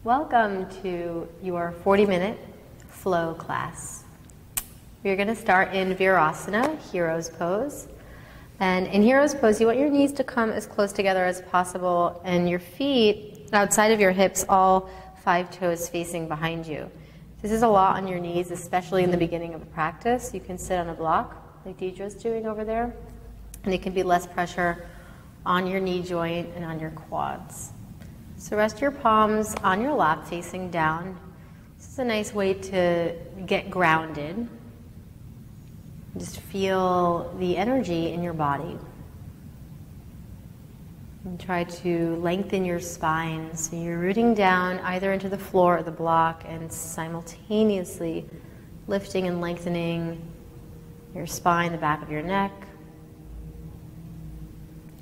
Welcome to your 40-minute flow class. We're going to start in Virasana, Hero's Pose. And in Hero's Pose, you want your knees to come as close together as possible and your feet outside of your hips, all 5 toes facing behind you. This is a lot on your knees, especially in the beginning of a practice. You can sit on a block like Deidre's doing over there, and it can be less pressure on your knee joint and on your quads. So rest your palms on your lap facing down. This is a nice way to get grounded. Just feel the energy in your body. And try to lengthen your spine so you're rooting down either into the floor or the block and simultaneously lifting and lengthening your spine, the back of your neck,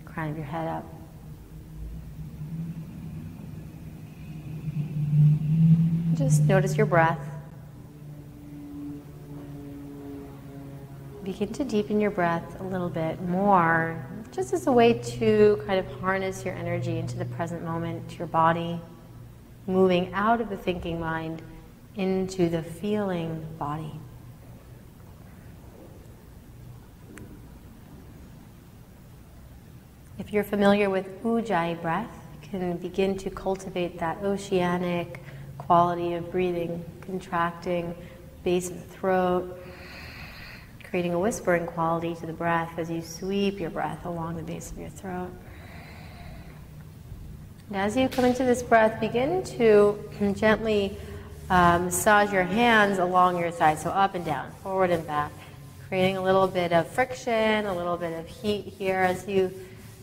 crown of your head up. Just notice your breath. Begin to deepen your breath a little bit more, just as a way to kind of harness your energy into the present moment, to your body, moving out of the thinking mind into the feeling body. If you're familiar with Ujjayi breath, you can begin to cultivate that oceanic quality of breathing, contracting base of the throat, creating a whispering quality to the breath as you sweep your breath along the base of your throat. And as you come into this breath, begin to gently massage your hands along your side, so up and down, forward and back, creating a little bit of friction, a little bit of heat here as you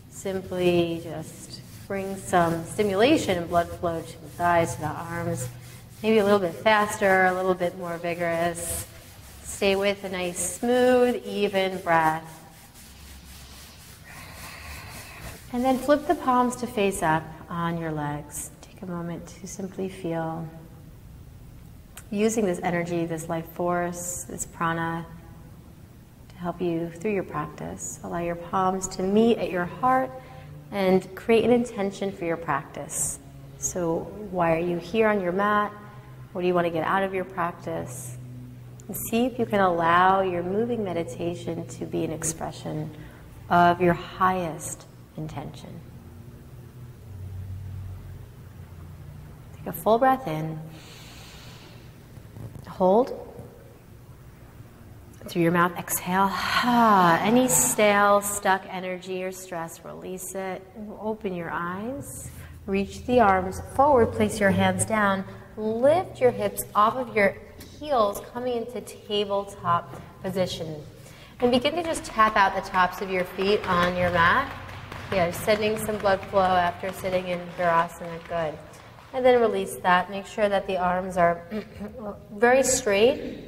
simply just bring some stimulation and blood flow to the thighs, to the arms, maybe a little bit faster, a little bit more vigorous. Stay with a nice, smooth, even breath. And then flip the palms to face up on your legs. Take a moment to simply feel using this energy, this life force, this prana to help you through your practice. Allow your palms to meet at your heart and create an intention for your practice. So why are you here on your mat? What do you want to get out of your practice? And see if you can allow your moving meditation to be an expression of your highest intention. Take a full breath in. Hold. Through your mouth, exhale. Any stale, stuck energy or stress, release it. Open your eyes. Reach the arms forward. Place your hands down. Lift your hips off of your heels, coming into tabletop position. And begin to just tap out the tops of your feet on your mat. Yeah, sending some blood flow after sitting in Virasana. Good. And then release that. Make sure that the arms are very straight.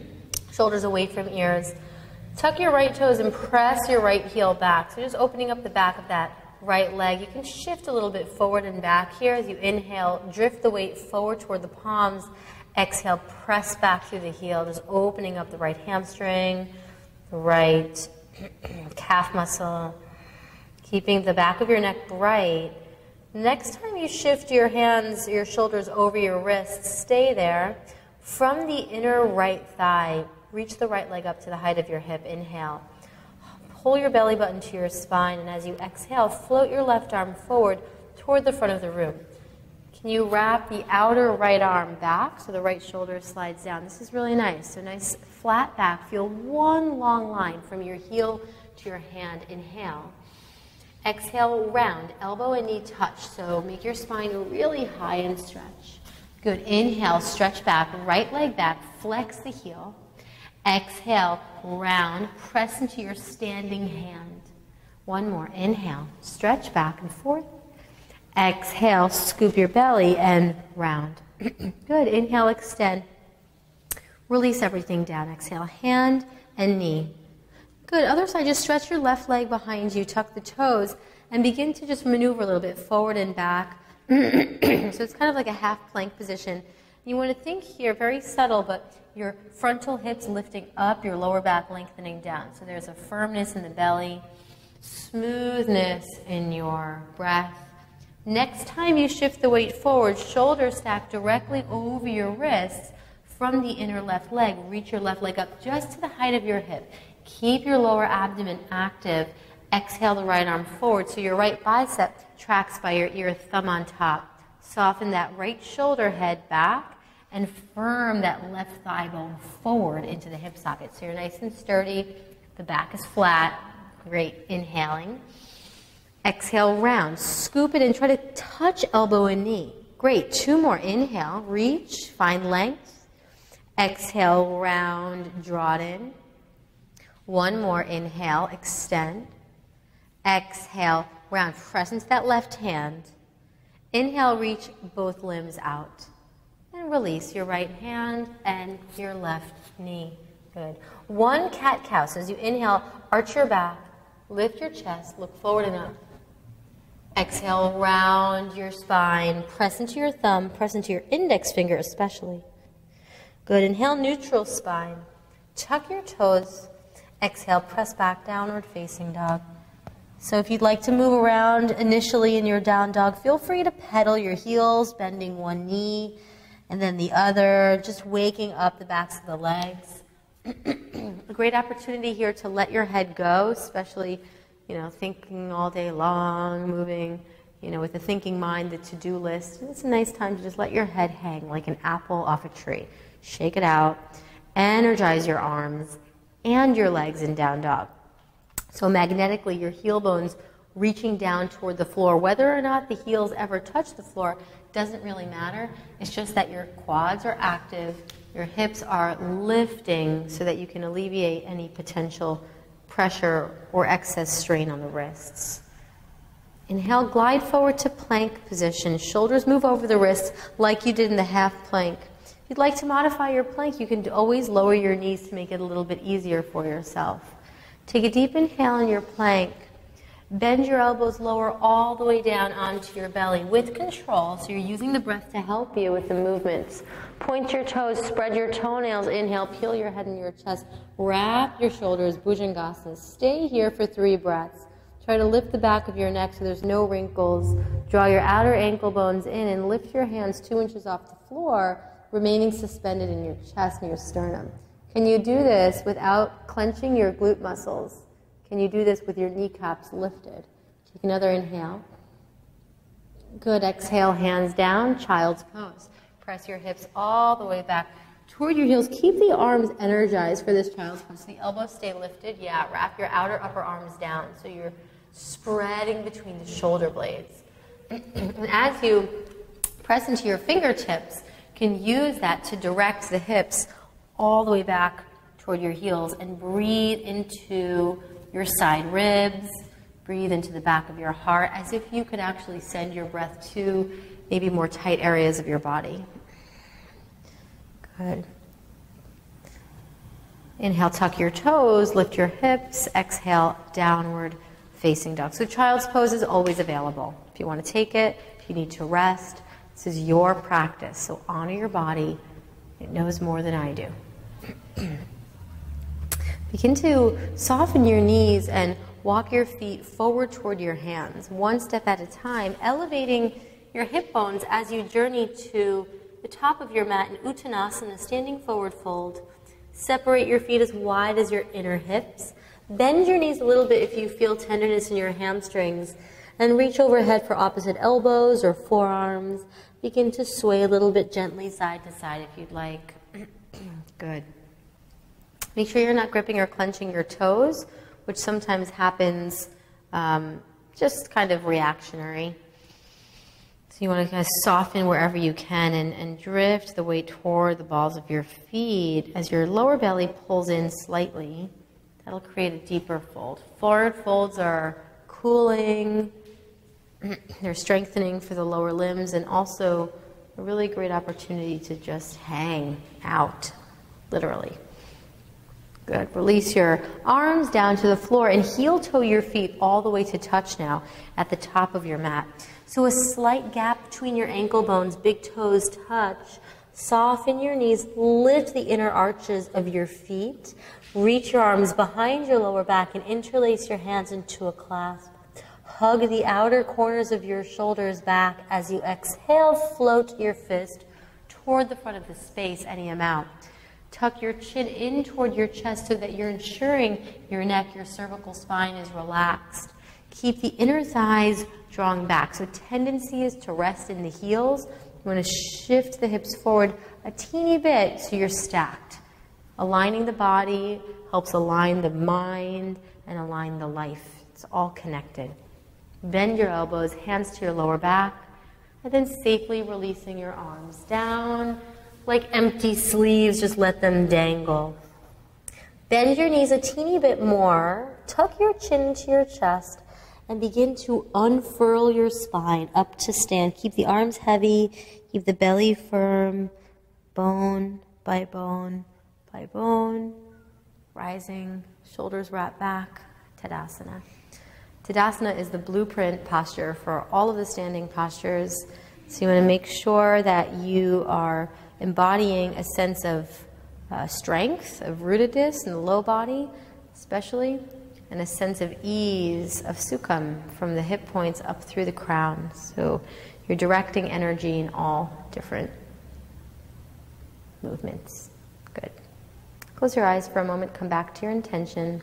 Shoulders away from ears. Tuck your right toes and press your right heel back. So just opening up the back of that right leg. You can shift a little bit forward and back here as you inhale. Drift the weight forward toward the palms. Exhale, press back through the heel. Just opening up the right hamstring, the right calf muscle. Keeping the back of your neck bright. Next time you shift your hands, your shoulders over your wrists, stay there. From the inner right thigh, reach the right leg up to the height of your hip. Inhale. Pull your belly button to your spine, and as you exhale, float your left arm forward toward the front of the room. Can you wrap the outer right arm back so the right shoulder slides down? This is really nice. So nice flat back. Feel one long line from your heel to your hand. Inhale. Exhale, round. Elbow and knee touch. So make your spine really high and stretch. Good. Inhale, stretch back. Right leg back. Flex the heel. Exhale, round. Press into your standing hand. One more. Inhale. Stretch back and forth. Exhale, scoop your belly and round. Good. Inhale, extend. Release everything down. Exhale, hand and knee. Good. Other side, just stretch your left leg behind you, tuck the toes, and begin to just maneuver a little bit forward and back. So it's kind of like a half plank position. You want to think here, very subtle, but your frontal hips lifting up, your lower back lengthening down. So there's a firmness in the belly, smoothness in your breath. Next time you shift the weight forward, shoulders stack directly over your wrists from the inner left leg. Reach your left leg up just to the height of your hip. Keep your lower abdomen active. Exhale the right arm forward so your right bicep tracks by your ear, thumb on top. Soften that right shoulder head back and firm that left thigh bone forward into the hip socket. So you're nice and sturdy. The back is flat. Great. Inhaling. Exhale, round. Scoop it and try to touch elbow and knee. Great. 2 more. Inhale. Reach. Find length. Exhale, round. Draw it in. 1 more. Inhale. Extend. Exhale, round. Press into that left hand. Inhale, reach both limbs out. And release your right hand and your left knee. Good. 1 cat-cow. So as you inhale, arch your back, lift your chest, look forward and up. Exhale, round your spine. Press into your thumb, press into your index finger especially. Good. Inhale, neutral spine. Tuck your toes. Exhale, press back, downward facing dog. So if you'd like to move around initially in your down dog, feel free to pedal your heels, bending one knee and then the other, just waking up the backs of the legs. A great opportunity here to let your head go, especially, thinking all day long, moving, with the thinking mind, the to-do list. It's a nice time to just let your head hang like an apple off a tree. Shake it out, energize your arms and your legs in down dog. So magnetically, your heel bones reaching down toward the floor. Whether or not the heels ever touch the floor doesn't really matter. It's just that your quads are active, your hips are lifting so that you can alleviate any potential pressure or excess strain on the wrists. Inhale, glide forward to plank position. Shoulders move over the wrists like you did in the half plank. If you'd like to modify your plank, you can always lower your knees to make it a little bit easier for yourself. Take a deep inhale in your plank. Bend your elbows lower all the way down onto your belly with control. So you're using the breath to help you with the movements. Point your toes, spread your toenails. Inhale, peel your head and your chest. Wrap your shoulders, Bhujangasana. Stay here for 3 breaths. Try to lift the back of your neck so there's no wrinkles. Draw your outer ankle bones in and lift your hands 2 inches off the floor, remaining suspended in your chest and your sternum. Can you do this without clenching your glute muscles? Can you do this with your kneecaps lifted? Take another inhale. Good. Exhale, hands down, child's pose. Press your hips all the way back toward your heels. Keep the arms energized for this child's pose. The elbows stay lifted. Yeah, wrap your outer upper arms down so you're spreading between the shoulder blades. And as you press into your fingertips, you can use that to direct the hips all the way back toward your heels and breathe into your side ribs, breathe into the back of your heart as if you could actually send your breath to maybe more tight areas of your body. Good. Inhale, tuck your toes, lift your hips, exhale, downward facing dog. So child's pose is always available. If you want to take it, if you need to rest, this is your practice. So honor your body. It knows more than I do. Begin to soften your knees and walk your feet forward toward your hands, 1 step at a time, elevating your hip bones as you journey to the top of your mat in Uttanasana, standing forward fold. Separate your feet as wide as your inner hips. Bend your knees a little bit if you feel tenderness in your hamstrings, and reach overhead for opposite elbows or forearms. Begin to sway a little bit gently side to side if you'd like. Good. Make sure you're not gripping or clenching your toes, which sometimes happens just kind of reactionary. So you want to kind of soften wherever you can and drift the weight toward the balls of your feet as your lower belly pulls in slightly. That'll create a deeper fold. Forward folds are cooling, they're strengthening for the lower limbs, and also a really great opportunity to just hang out, literally. Good. Release your arms down to the floor and heel toe your feet all the way to touch now at the top of your mat. So a slight gap between your ankle bones, big toes touch. Soften your knees, lift the inner arches of your feet. Reach your arms behind your lower back and interlace your hands into a clasp. Hug the outer corners of your shoulders back. As you exhale, float your fist toward the front of the space, any amount. Tuck your chin in toward your chest so that you're ensuring your neck, your cervical spine is relaxed. Keep the inner thighs drawing back. So tendency is to rest in the heels. You want to shift the hips forward a teeny bit so you're stacked. Aligning the body helps align the mind and align the life. It's all connected. Bend your elbows, hands to your lower back, and then safely releasing your arms down. Like empty sleeves, just let them dangle. Bend your knees a teeny bit more. Tuck your chin into your chest and begin to unfurl your spine up to stand. Keep the arms heavy, keep the belly firm, bone by bone by bone. Rising, shoulders wrap back, Tadasana. Tadasana is the blueprint posture for all of the standing postures. So you want to make sure that you are embodying a sense of strength, of rootedness in the low body, especially, and a sense of ease, of sukham, from the hip points up through the crown. So you're directing energy in all different movements. Good. Close your eyes for a moment, come back to your intention.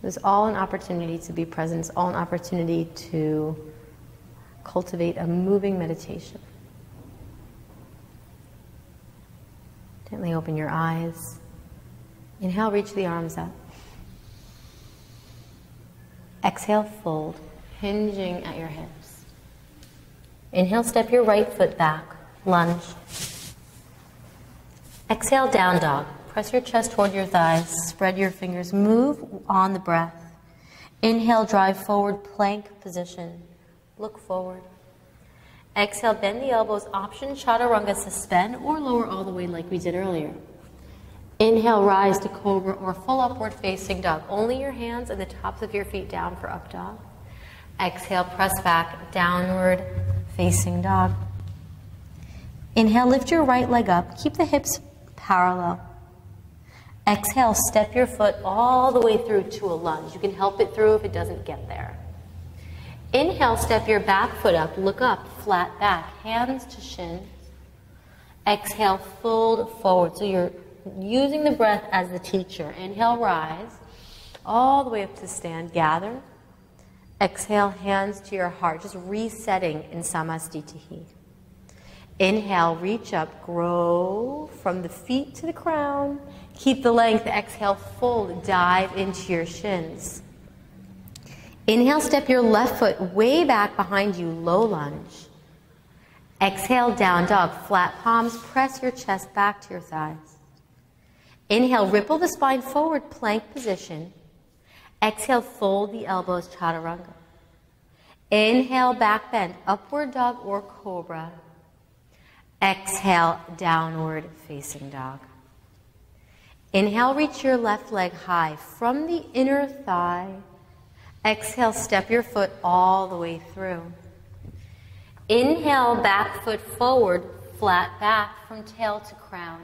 It was all an opportunity to be present, it's all an opportunity to cultivate a moving meditation. Gently open your eyes. Inhale, reach the arms up. Exhale, fold, hinging at your hips. Inhale, step your right foot back, lunge. Exhale, down dog. Press your chest toward your thighs, spread your fingers, move on the breath. Inhale, drive forward, plank position. Look forward. Exhale, bend the elbows, option chaturanga, suspend or lower all the way like we did earlier. Inhale, rise to cobra or full upward facing dog. Only your hands and the tops of your feet down for up dog. Exhale, press back, downward facing dog. Inhale, lift your right leg up, keep the hips parallel. Exhale, step your foot all the way through to a lunge. You can help it through if it doesn't get there. Inhale, step your back foot up, look up, flat back, hands to shins. Exhale, fold forward. So you're using the breath as the teacher. Inhale, rise, all the way up to stand, gather. Exhale, hands to your heart, just resetting in Samastitihi. Inhale, reach up, grow from the feet to the crown. Keep the length, exhale, fold, dive into your shins. Inhale, step your left foot way back behind you, low lunge. Exhale, down dog, flat palms, press your chest back to your thighs. Inhale, ripple the spine forward, plank position. Exhale, fold the elbows, chaturanga. Inhale, back bend, upward dog or cobra. Exhale, downward facing dog. Inhale, reach your left leg high from the inner thigh. Exhale, step your foot all the way through. Inhale, back foot forward, flat back from tail to crown.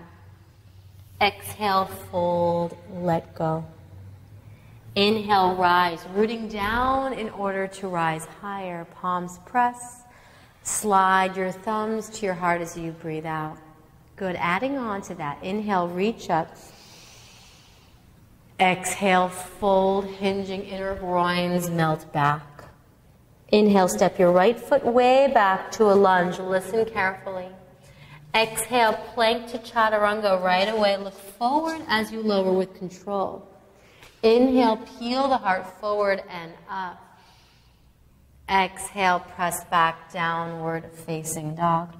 Exhale, fold, let go. Inhale, rise, rooting down in order to rise higher. Palms press. Slide your thumbs to your heart as you breathe out. Good. Adding on to that. Inhale, reach up. Exhale, fold, hinging inner groins, melt back. Inhale, step your right foot way back to a lunge. Listen carefully. Exhale, plank to chaturanga right away. Look forward as you lower with control. Inhale, peel the heart forward and up. Exhale, press back, downward facing dog.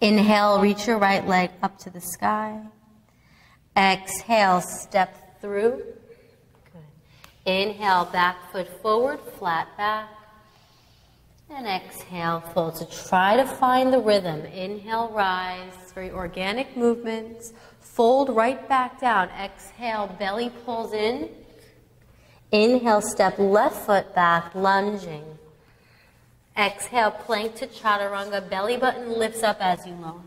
Inhale, reach your right leg up to the sky. Exhale, step through. Good. Inhale, back foot forward, flat back. And exhale, fold. So try to find the rhythm. Inhale, rise. Very organic movements. Fold right back down. Exhale, belly pulls in. Inhale, step left foot back, lunging. Exhale, plank to chaturanga. Belly button lifts up as you lower.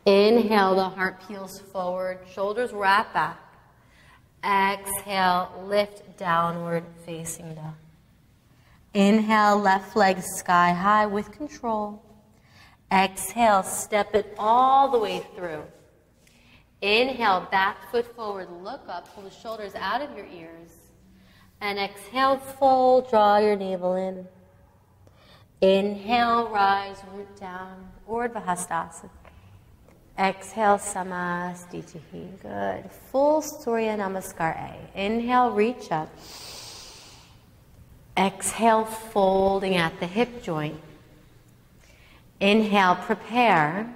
Inhale, the heart peels forward. Shoulders wrap back. Exhale, lift downward facing dog. Inhale, left leg sky high with control. Exhale, step it all the way through. Inhale, back foot forward, look up, pull the shoulders out of your ears. And exhale, fold, draw your navel in. Inhale, rise, root down, Urdhva Hastasana. Exhale, Samastitihi. Good. Full Surya Namaskar A. Inhale, reach up. Exhale, folding at the hip joint. Inhale, prepare.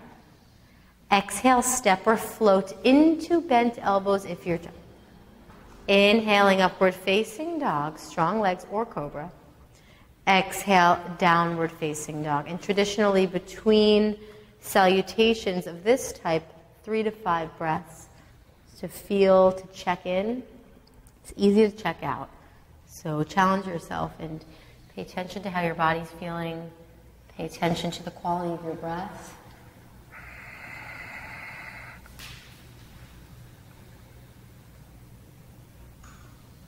Exhale, step or float into bent elbows if you're done. Inhaling, upward facing dog, strong legs or cobra. Exhale, downward facing dog. And traditionally between salutations of this type, 3 to 5 breaths to feel, to check in. It's easy to check out. So challenge yourself and pay attention to how your body's feeling. Pay attention to the quality of your breath.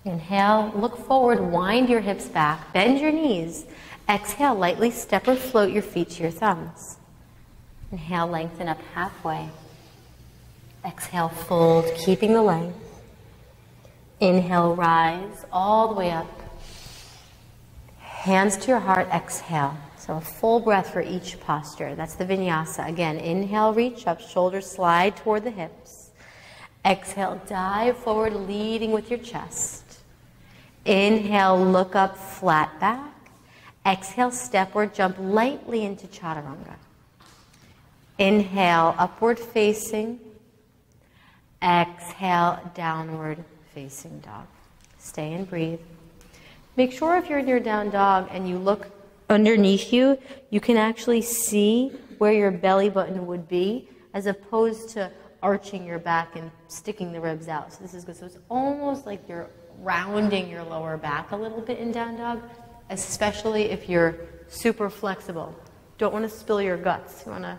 Inhale, look forward, wind your hips back, bend your knees. Exhale, lightly step or float your feet to your thumbs. Inhale, lengthen up halfway. Exhale, fold, keeping the length. Inhale, rise all the way up. Hands to your heart, exhale. So a full breath for each posture. That's the vinyasa. Again, inhale, reach up, shoulders slide toward the hips. Exhale, dive forward, leading with your chest. Inhale, look up, flat back. Exhale, step or jump lightly into chaturanga. Inhale, upward facing. Exhale, downward facing dog. Stay and breathe. Make sure if you're in your down dog and you look underneath you, you can actually see where your belly button would be as opposed to arching your back and sticking the ribs out. So this is good. So it's almost like you're rounding your lower back a little bit in down dog, especially if you're super flexible. Don't want to spill your guts. You want to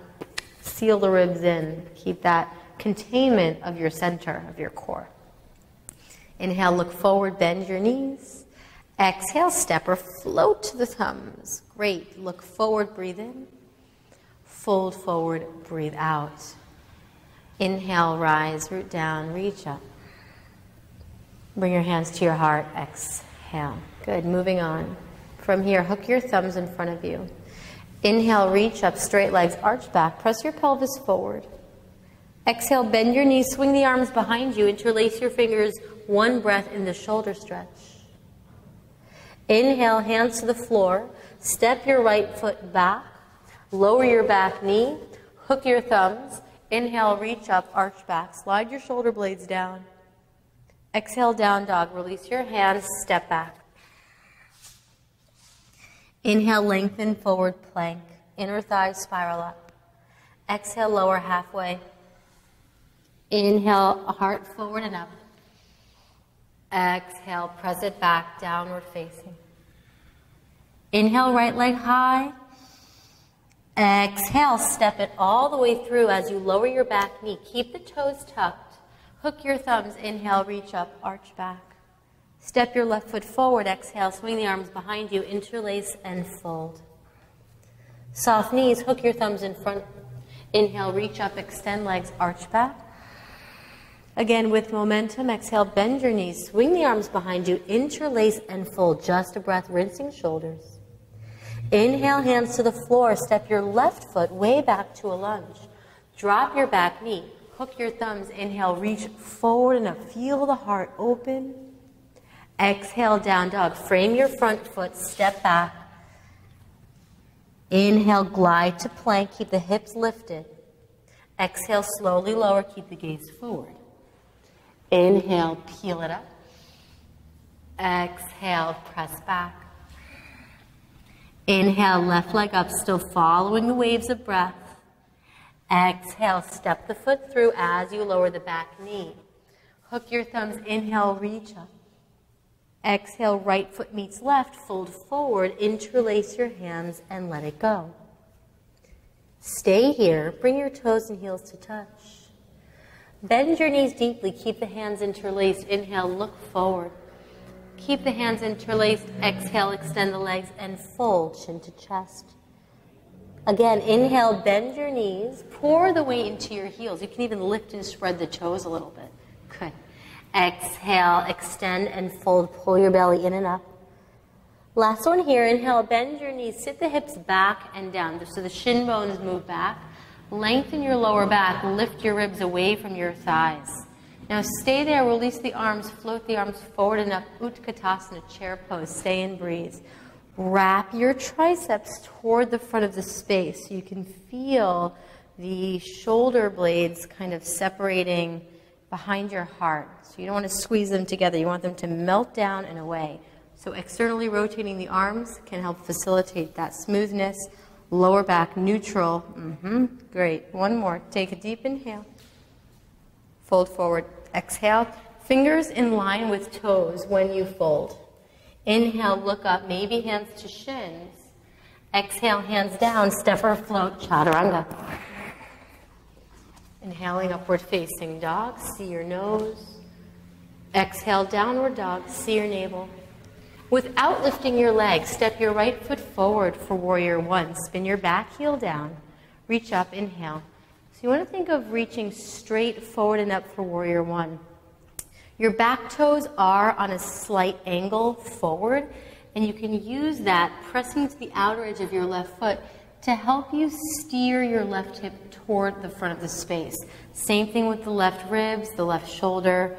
seal the ribs in. Keep that containment of your center, of your core. Inhale, look forward, bend your knees. Exhale, step or float to the thumbs. Great. Look forward, breathe in. Fold forward, breathe out. Inhale, rise, root down, reach up. Bring your hands to your heart, exhale. Good, moving on. From here, hook your thumbs in front of you. Inhale, reach up, straight legs, arch back, press your pelvis forward. Exhale, bend your knees, swing the arms behind you, interlace your fingers, one breath in the shoulder stretch. Inhale, hands to the floor, step your right foot back, lower your back knee, hook your thumbs. Inhale, reach up, arch back, slide your shoulder blades down. Exhale, down dog, release your hands, step back. Inhale, lengthen, forward plank, inner thighs spiral up. Exhale, lower halfway. Inhale, heart forward and up. Exhale, press it back, downward facing. Inhale, right leg high. Exhale, step it all the way through as you lower your back knee. Keep the toes tucked. Hook your thumbs. Inhale, reach up, arch back. Step your left foot forward. Exhale, swing the arms behind you, interlace and fold. Soft knees, hook your thumbs in front. Inhale, reach up, extend legs, arch back. Again, with momentum, exhale, bend your knees, swing the arms behind you, interlace and fold. Just a breath, rinsing shoulders. Inhale, hands to the floor. Step your left foot way back to a lunge. Drop your back knee. Hook your thumbs. Inhale, reach forward and up. Feel the heart open. Exhale, down dog. Frame your front foot. Step back. Inhale, glide to plank. Keep the hips lifted. Exhale, slowly lower. Keep the gaze forward. Inhale, peel it up. Exhale, press back. Inhale, left leg up, still following the waves of breath. Exhale, step the foot through as you lower the back knee. Hook your thumbs, inhale, reach up. Exhale, right foot meets left, fold forward, interlace your hands and let it go. Stay here, bring your toes and heels to touch. Bend your knees deeply, keep the hands interlaced. Inhale, look forward. Keep the hands interlaced. Exhale, extend the legs and fold chin to chest. Again, inhale, bend your knees. Pour the weight into your heels. You can even lift and spread the toes a little bit. Good. Exhale, extend and fold. Pull your belly in and up. Last one here. Inhale, bend your knees. Sit the hips back and down. So the shin bones move back. Lengthen your lower back. Lift your ribs away from your thighs. Now stay there. Release the arms. Float the arms forward and up. Utkatasana, chair pose. Stay and breathe. Wrap your triceps toward the front of the space so you can feel the shoulder blades kind of separating behind your heart. So you don't want to squeeze them together. You want them to melt down and away. So externally rotating the arms can help facilitate that smoothness. Lower back neutral. Great. One more. Take a deep inhale. Fold forward. Exhale. Fingers in line with toes when you fold. Inhale, look up, maybe hands to shins. Exhale, hands down, step or float, chaturanga. Inhaling, upward facing dog, see your nose. Exhale, downward dog, see your navel. Without lifting your legs, step your right foot forward for warrior one. Spin your back heel down, reach up, inhale. So you want to think of reaching straight forward and up for warrior one. Your back toes are on a slight angle forward, and you can use that pressing to the outer edge of your left foot to help you steer your left hip toward the front of the space. Same thing with the left ribs, the left shoulder.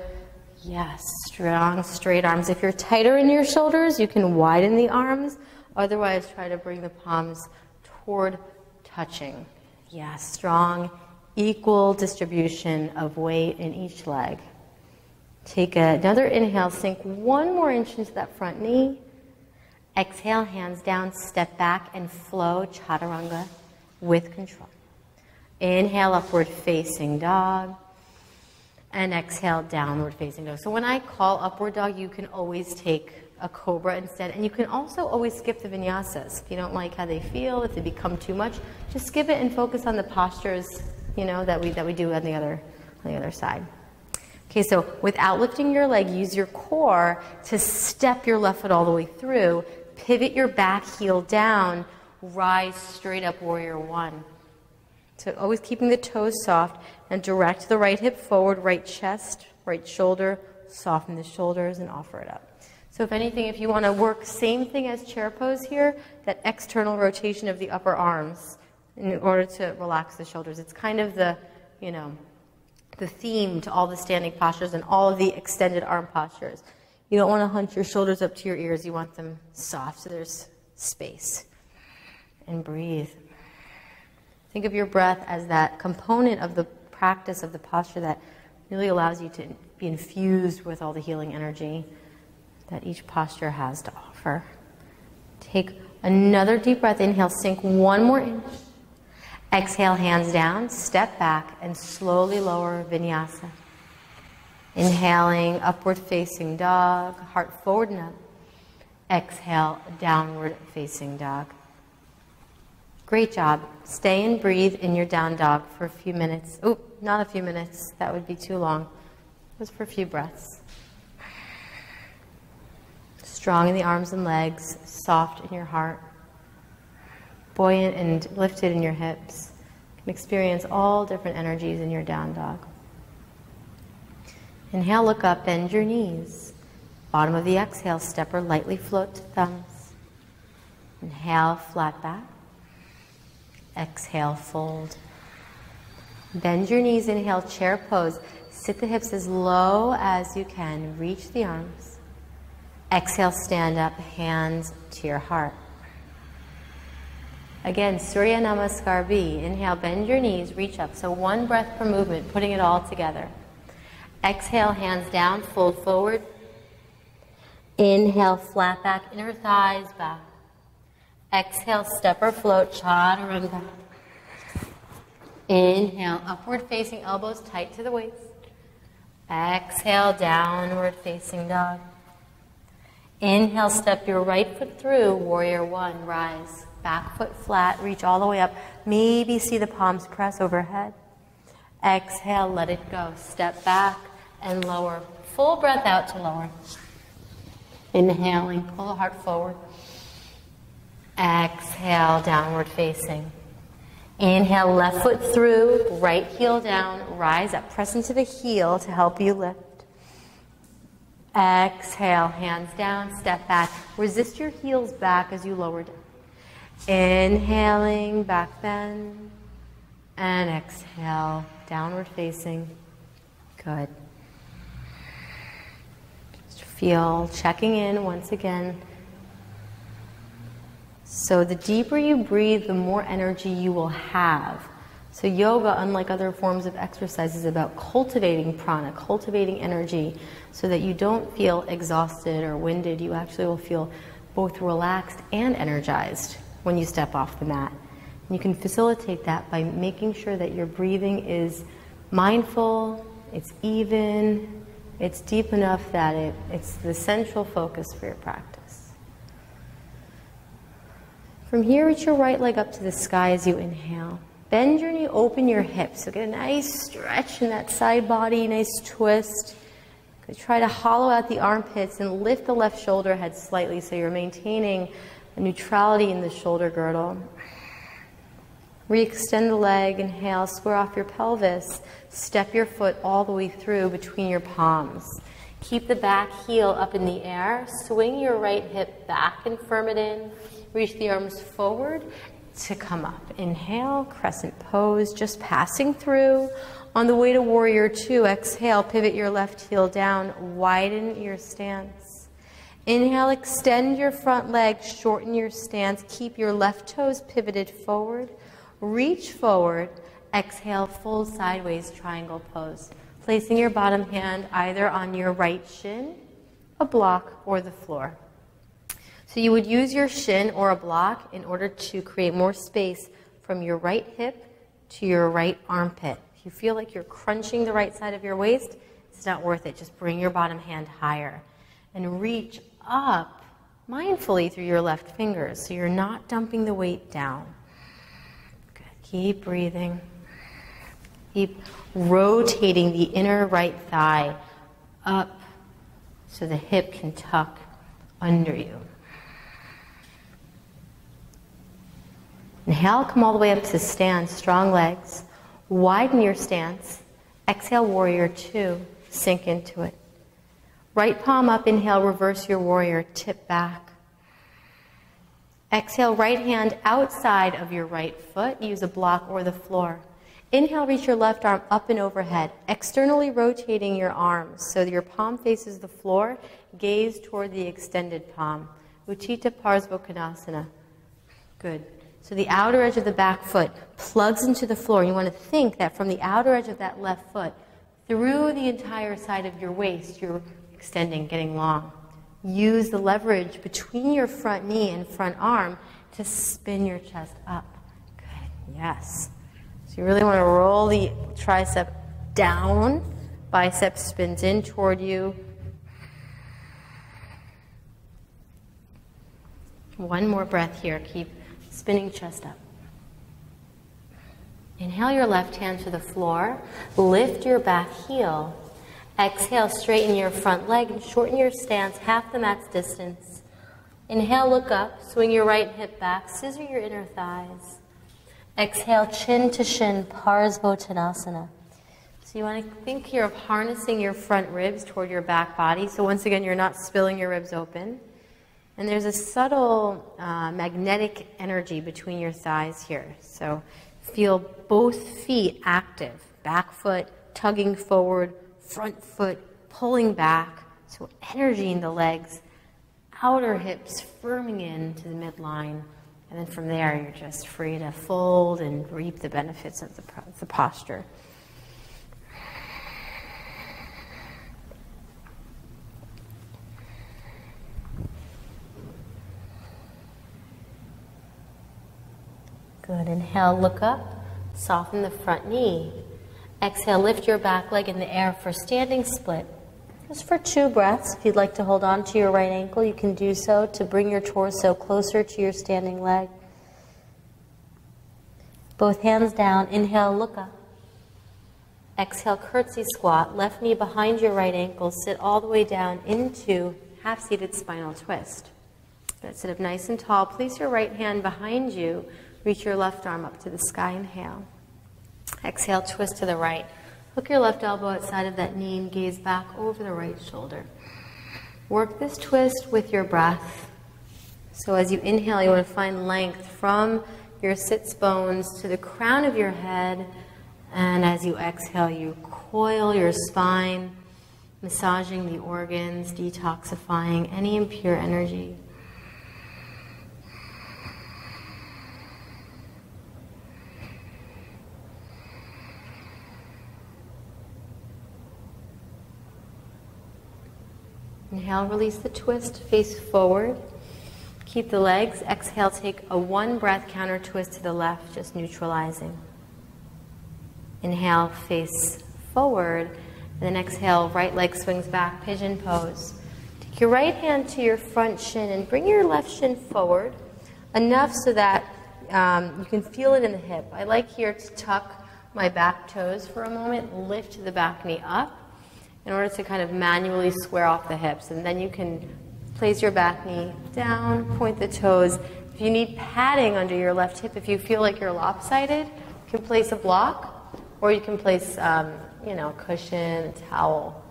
Yes, strong, straight arms. If you're tighter in your shoulders, you can widen the arms. Otherwise, try to bring the palms toward touching. Yes, strong, equal distribution of weight in each leg. Take another inhale, sink one more inch into that front knee. Exhale, hands down, step back and flow, chaturanga with control. Inhale, upward facing dog. And exhale, downward facing dog. So when I call upward dog, you can always take a cobra instead. And you can also always skip the vinyasas. If you don't like how they feel, if they become too much, just skip it and focus on the postures, that we do on the other side. Okay, so without lifting your leg, use your core to step your left foot all the way through. Pivot your back heel down. Rise straight up, warrior one. So always keeping the toes soft and direct the right hip forward, right chest, right shoulder. Soften the shoulders and offer it up. So if anything, if you want to work same thing as chair pose here, that external rotation of the upper arms in order to relax the shoulders. It's kind of the theme to all the standing postures and all of the extended arm postures. You don't want to hunch your shoulders up to your ears. You want them soft so there's space. And breathe. Think of your breath as that component of the practice of the posture that really allows you to be infused with all the healing energy that each posture has to offer. Take another deep breath. Inhale, sink one more inch. Exhale, hands down, step back, and slowly lower vinyasa. Inhaling, upward facing dog, heart forward and up. Exhale, downward facing dog. Great job. Stay and breathe in your down dog for a few minutes. Oh, not a few minutes. That would be too long. Just for a few breaths. Strong in the arms and legs, soft in your heart. Buoyant and lifted in your hips. You can experience all different energies in your down dog. Inhale, look up, bend your knees. Bottom of the exhale, step or lightly float to thumbs. Inhale, flat back. Exhale, fold. Bend your knees, inhale, chair pose. Sit the hips as low as you can. Reach the arms. Exhale, stand up, hands to your heart. Again, Surya Namaskar B. Inhale, bend your knees, reach up. So one breath per movement, putting it all together. Exhale, hands down, fold forward. Inhale, flat back, inner thighs back. Exhale, step or float, chaturanga. Inhale, upward facing elbows tight to the waist. Exhale, downward facing dog. Inhale, step your right foot through, warrior one, rise. Back foot flat, reach all the way up. Maybe see the palms press overhead. Exhale, let it go. Step back and lower. Full breath out to lower. Inhaling, pull the heart forward. Exhale, downward facing. Inhale, left foot through, right heel down, rise up, press into the heel to help you lift. Exhale, hands down, step back. Resist your heels back as you lower down. Inhaling, back bend, and exhale, downward facing. Good. Just feel, checking in once again. So the deeper you breathe, the more energy you will have. So yoga, unlike other forms of exercise, is about cultivating prana, cultivating energy, so that you don't feel exhausted or winded. You actually will feel both relaxed and energized when you step off the mat. And you can facilitate that by making sure that your breathing is mindful, it's even, it's deep enough that it's the central focus for your practice. From here, reach your right leg up to the sky as you inhale. Bend your knee, open your hips. So get a nice stretch in that side body, nice twist. Try to hollow out the armpits and lift the left shoulder head slightly so you're maintaining a neutrality in the shoulder girdle. Re-extend the leg, inhale, square off your pelvis. Step your foot all the way through between your palms. Keep the back heel up in the air. Swing your right hip back and firm it in. Reach the arms forward to come up. Inhale, crescent pose, just passing through. On the way to warrior two, exhale, pivot your left heel down, widen your stance. Inhale, extend your front leg, shorten your stance, keep your left toes pivoted forward. Reach forward, exhale, full sideways triangle pose. Placing your bottom hand either on your right shin, a block, or the floor. So you would use your shin or a block in order to create more space from your right hip to your right armpit. If you feel like you're crunching the right side of your waist, it's not worth it. Just bring your bottom hand higher and reach up mindfully through your left fingers so you're not dumping the weight down. Good. Keep breathing. Keep rotating the inner right thigh up so the hip can tuck under you. Inhale, come all the way up to stand, strong legs. Widen your stance. Exhale, warrior two. Sink into it. Right palm up, inhale, reverse your warrior, tip back. Exhale, right hand outside of your right foot. Use a block or the floor. Inhale, reach your left arm up and overhead, externally rotating your arms so that your palm faces the floor. Gaze toward the extended palm. Utthita Parsvakonasana. Good. So the outer edge of the back foot plugs into the floor. You want to think that from the outer edge of that left foot, through the entire side of your waist, you're extending, getting long. Use the leverage between your front knee and front arm to spin your chest up. Good, yes. So you really want to roll the tricep down, bicep spins in toward you. One more breath here, keep spinning chest up. Inhale your left hand to the floor. Lift your back heel. Exhale, straighten your front leg and shorten your stance half the mat's distance. Inhale, look up. Swing your right hip back. Scissor your inner thighs. Exhale, chin to shin, Parsvottanasana. So you want to think here of harnessing your front ribs toward your back body. So once again, you're not spilling your ribs open. And there's a subtle magnetic energy between your thighs here. So feel both feet active. Back foot tugging forward, front foot pulling back. So energy in the legs. Outer hips firming in to the midline. And then from there, you're just free to fold and reap the benefits of the posture. Good. Inhale, look up. Soften the front knee. Exhale, lift your back leg in the air for standing split. Just for 2 breaths. If you'd like to hold on to your right ankle, you can do so to bring your torso closer to your standing leg. Both hands down. Inhale, look up. Exhale, curtsy squat. Left knee behind your right ankle. Sit all the way down into half-seated spinal twist. Good. Sit up nice and tall. Place your right hand behind you. Reach your left arm up to the sky. Inhale. Exhale, twist to the right. Hook your left elbow outside of that knee and gaze back over the right shoulder. Work this twist with your breath. So as you inhale, you want to find length from your sits bones to the crown of your head. And as you exhale, you coil your spine, massaging the organs, detoxifying any impure energy. Inhale, release the twist, face forward. Keep the legs. Exhale, take a one breath counter twist to the left, just neutralizing. Inhale, face forward. And then exhale, right leg swings back, pigeon pose. Take your right hand to your front shin and bring your left shin forward enough so that you can feel it in the hip. I like here to tuck my back toes for a moment, lift the back knee up in order to kind of manually square off the hips. And then you can place your back knee down, point the toes. If you need padding under your left hip, if you feel like you're lopsided, you can place a block, or you can place a cushion, a towel.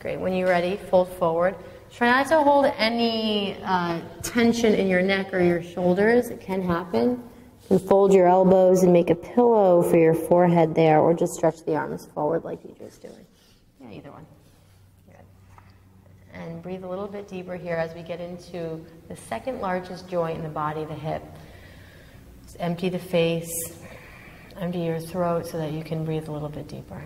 Great. When you're ready, fold forward. Try not to hold any tension in your neck or your shoulders. It can happen. You can fold your elbows and make a pillow for your forehead there, or just stretch the arms forward like Deidre's doing. Yeah, either one. Good. And breathe a little bit deeper here as we get into the second largest joint in the body, the hip. Just empty the face, empty your throat so that you can breathe a little bit deeper.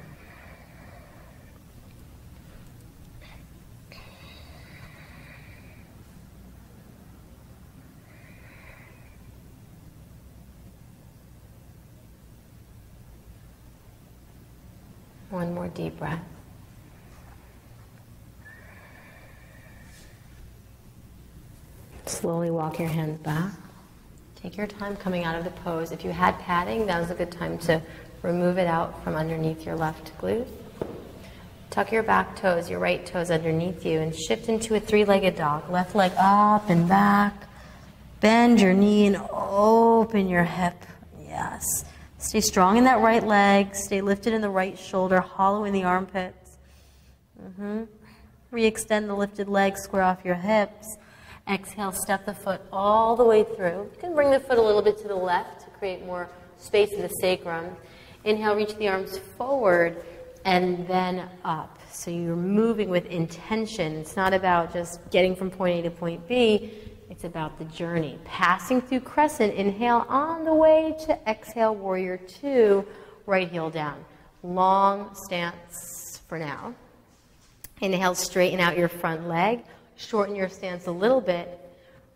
One more deep breath. Slowly walk your hands back. Take your time coming out of the pose. If you had padding, that was a good time to remove it out from underneath your left glute. Tuck your back toes, your right toes underneath you, and shift into a three-legged dog. Left leg up and back. Bend your knee and open your hip. Yes. Stay strong in that right leg. Stay lifted in the right shoulder, hollow in the armpits. Re-extend the lifted leg, square off your hips. Exhale, step the foot all the way through. You can bring the foot a little bit to the left to create more space in the sacrum. Inhale, reach the arms forward and then up. So you're moving with intention. It's not about just getting from point A to point B. It's about the journey. Passing through crescent, inhale on the way to exhale, warrior two, right heel down. Long stance for now. Inhale, straighten out your front leg. Shorten your stance a little bit.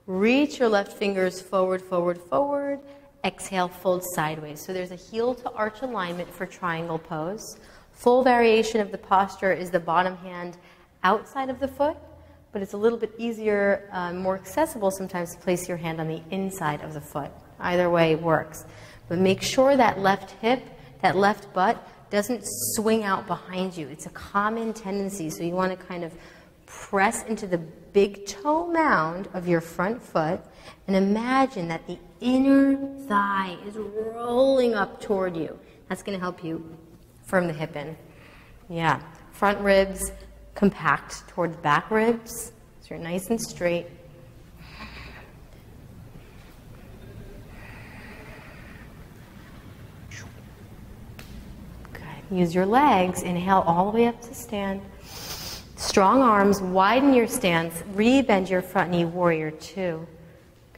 Reach your left fingers forward, forward, forward. Exhale, fold sideways. So there's a heel to arch alignment for triangle pose. Full variation of the posture is the bottom hand outside of the foot, but it's a little bit easier, more accessible sometimes to place your hand on the inside of the foot. Either way works. But make sure that left hip, that left butt doesn't swing out behind you. It's a common tendency, so you want to kind of press into the big toe mound of your front foot and imagine that the inner thigh is rolling up toward you. That's going to help you firm the hip in. Yeah. Front ribs compact toward the back ribs, so you're nice and straight. Good. Use your legs. Inhale all the way up to stand. Strong arms, widen your stance, re-bend your front knee, warrior two.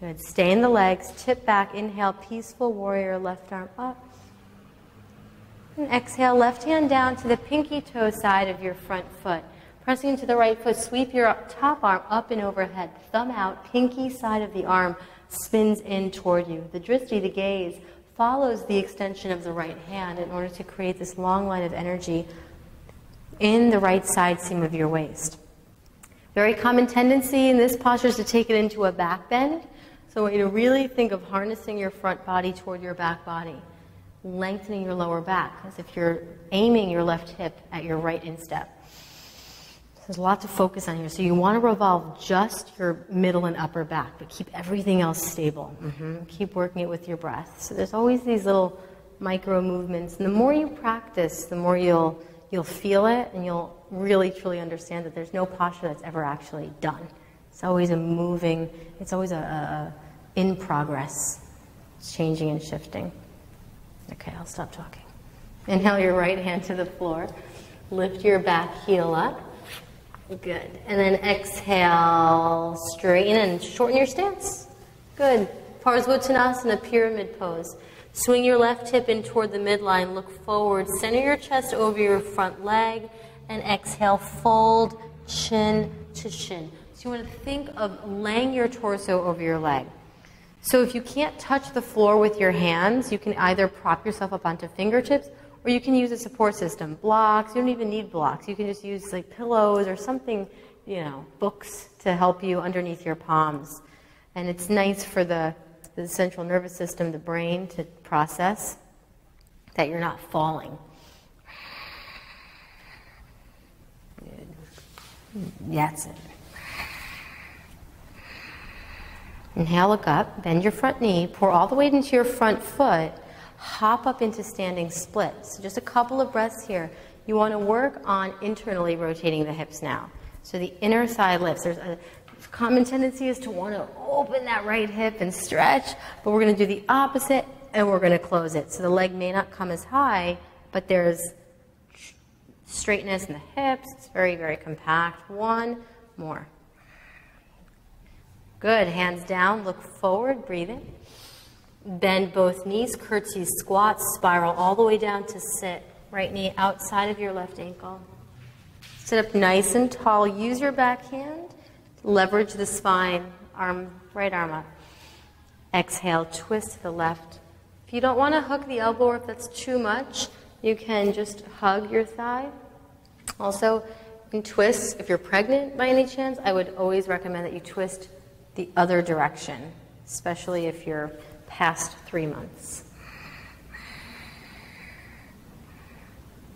Good. Stay in the legs, tip back, inhale, peaceful warrior, left arm up. And exhale, left hand down to the pinky toe side of your front foot. Pressing into the right foot, sweep your top arm up and overhead, thumb out, pinky side of the arm spins in toward you. The drishti, the gaze, follows the extension of the right hand in order to create this long line of energy in the right side seam of your waist. Very common tendency in this posture is to take it into a back bend. So I want you to really think of harnessing your front body toward your back body, lengthening your lower back, as if you're aiming your left hip at your right instep. There's a lot to focus on here. So you want to revolve just your middle and upper back, but keep everything else stable. Keep working it with your breath. So there's always these little micro movements. And the more you practice, the more you'll feel it, and you'll really, truly understand that there's no posture that's ever actually done. It's always a moving, it's always a in progress. It's changing and shifting. Okay, I'll stop talking. Inhale your right hand to the floor. Lift your back heel up. Good. And then exhale, straighten and shorten your stance. Good. Parsvottanasana, pyramid pose. Swing your left hip in toward the midline. Look forward. Center your chest over your front leg. And exhale, fold chin to shin. So you want to think of laying your torso over your leg. So if you can't touch the floor with your hands, you can either prop yourself up onto fingertips, or you can use a support system. Blocks, you don't even need blocks. You can just use like pillows or something, books to help you underneath your palms. And it's nice for the central nervous system, the brain, to process that you're not falling. Good. That's it. Inhale, look up, bend your front knee, pour all the weight into your front foot, hop up into standing split. So just a couple of breaths here. You want to work on internally rotating the hips now. So the inner thigh lifts. There's a common tendency is to want to open that right hip and stretch, but we're going to do the opposite, and we're going to close it. So the leg may not come as high, but there's straightness in the hips. It's very, very compact. One more. Good. Hands down. Look forward. Breathe in. Bend both knees, curtsy, squat, spiral all the way down to sit. Right knee outside of your left ankle. Sit up nice and tall. Use your back hand. Leverage the spine. Right arm up. Exhale, twist to the left. If you don't want to hook the elbow, or if that's too much, you can just hug your thigh. Also, you can twist. If you're pregnant by any chance, I would always recommend that you twist the other direction, especially if you're past 3 months.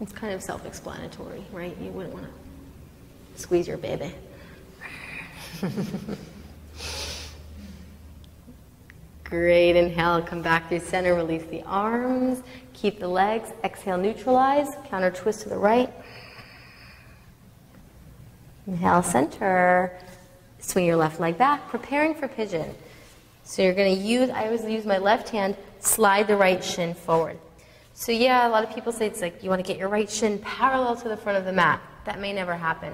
It's kind of self-explanatory, right? You wouldn't want to squeeze your baby. Great. Inhale, come back through center, release the arms, keep the legs, exhale, neutralize, counter twist to the right. Inhale, center, swing your left leg back, preparing for pigeon. So you're going to use, I always use my left hand, slide the right shin forward. So yeah, a lot of people say it's like you want to get your right shin parallel to the front of the mat. That may never happen.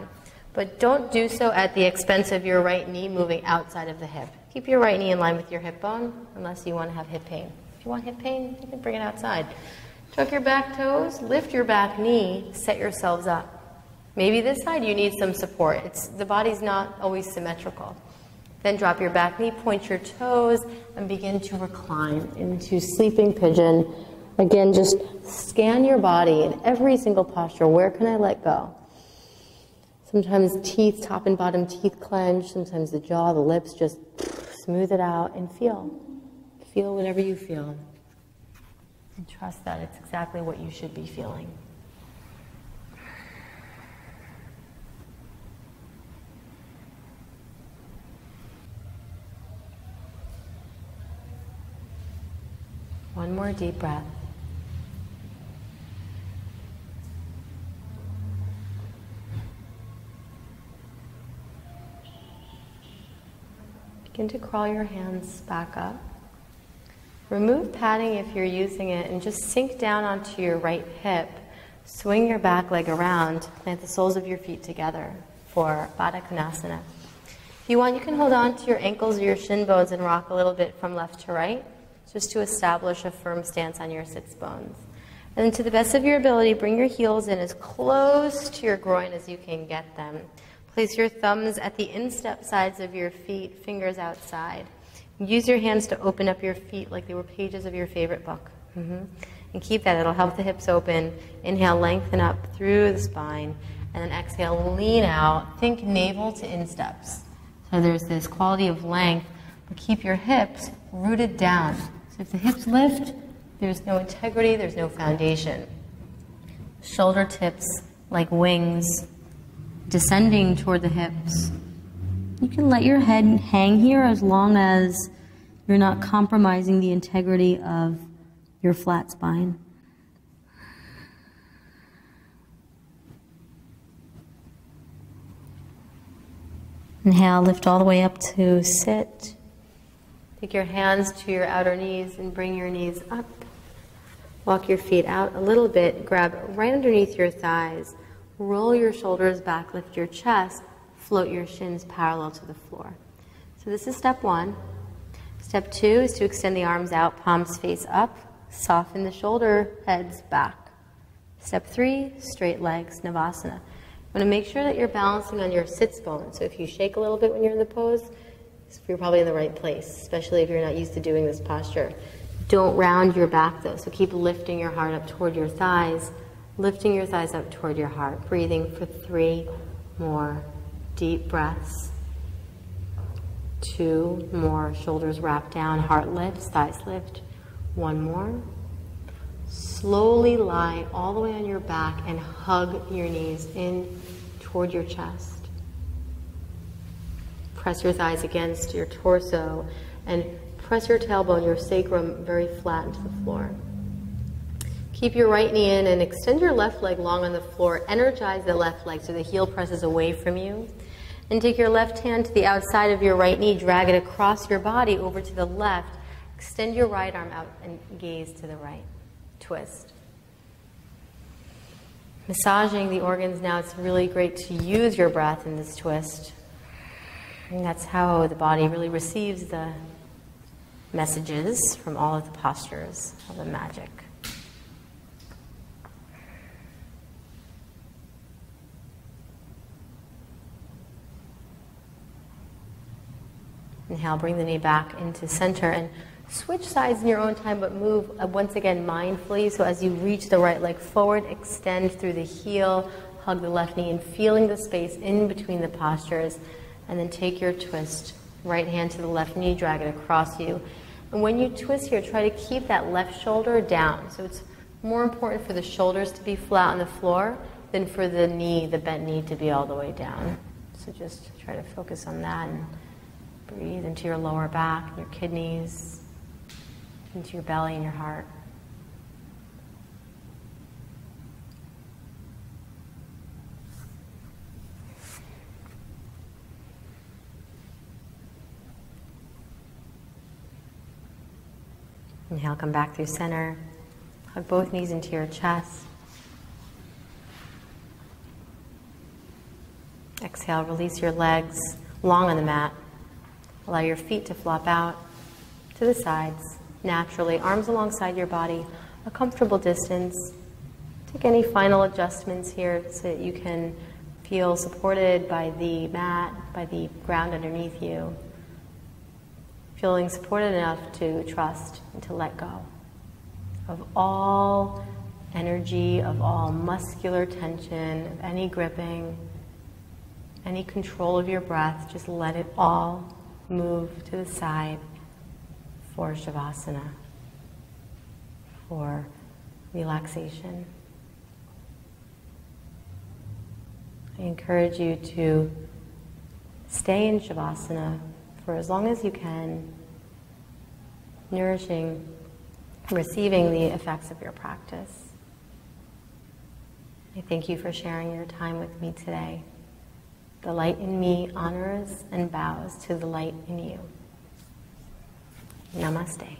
But don't do so at the expense of your right knee moving outside of the hip. Keep your right knee in line with your hip bone, unless you want to have hip pain. If you want hip pain, you can bring it outside. Tuck your back toes, lift your back knee, set yourselves up. Maybe this side you need some support. The body's not always symmetrical. Then drop your back knee, point your toes, and begin to recline into sleeping pigeon. Again, just scan your body in every single posture. Where can I let go? Sometimes teeth, top and bottom teeth clench. Sometimes the jaw, the lips, just smooth it out and feel. Feel whatever you feel. And trust that it's exactly what you should be feeling. One more deep breath. Begin to crawl your hands back up. Remove padding if you're using it and just sink down onto your right hip. Swing your back leg around. Plant the soles of your feet together for Baddha Konasana. If you want, you can hold on to your ankles or your shin bones and rock a little bit from left to right, just to establish a firm stance on your sits bones. And then to the best of your ability, bring your heels in as close to your groin as you can get them. Place your thumbs at the instep sides of your feet, fingers outside. Use your hands to open up your feet like they were pages of your favorite book. And keep that. It'll help the hips open. Inhale, lengthen up through the spine. And then exhale, lean out. Think navel to insteps. So there's this quality of length, but keep your hips rooted down. So if the hips lift, there's no integrity, there's no foundation. Shoulder tips like wings. descending toward the hips. You can let your head hang here as long as you're not compromising the integrity of your flat spine. Inhale, lift all the way up to sit. Take your hands to your outer knees and bring your knees up. Walk your feet out a little bit, grab right underneath your thighs, roll your shoulders back, lift your chest, float your shins parallel to the floor. So this is step one. Step two is to extend the arms out, palms face up, soften the shoulder heads back. Step three, straight legs, Navasana. You want to make sure that you're balancing on your sits bone. So if you shake a little bit when you're in the pose, you're probably in the right place, especially if you're not used to doing this posture. Don't round your back though, so keep lifting your heart up toward your thighs, lifting your thighs up toward your heart, breathing for 3 more deep breaths. 2 more, shoulders wrap down, heart lifts, thighs lift. 1 more. Slowly lie all the way on your back and hug your knees in toward your chest. Press your thighs against your torso and press your tailbone, your sacrum, very flat into the floor. Keep your right knee in and extend your left leg long on the floor. Energize the left leg so the heel presses away from you. And take your left hand to the outside of your right knee, drag it across your body over to the left. Extend your right arm out and gaze to the right. Twist. Massaging the organs now, it's really great to use your breath in this twist. And that's how the body really receives the messages from all of the postures of the magic. Inhale, bring the knee back into center and switch sides in your own time, but move once again mindfully. So as you reach the right leg forward, extend through the heel, hug the left knee, and feeling the space in between the postures. And then take your twist, right hand to the left knee, drag it across you. And when you twist here, try to keep that left shoulder down. So it's more important for the shoulders to be flat on the floor than for the knee, the bent knee, to be all the way down. So just try to focus on that and breathe into your lower back, your kidneys, into your belly and your heart. Inhale, come back through center. Hug both knees into your chest. Exhale, release your legs long on the mat. Allow your feet to flop out to the sides naturally, arms alongside your body, a comfortable distance. Take any final adjustments here so that you can feel supported by the mat, by the ground underneath you. Feeling supported enough to trust and to let go of all energy, of all muscular tension, of any gripping, any control of your breath. Just let it all move to the side for Shavasana, for relaxation. I encourage you to stay in Shavasana for as long as you can, nourishing, receiving the effects of your practice. I thank you for sharing your time with me today. The light in me honors and bows to the light in you. Namaste.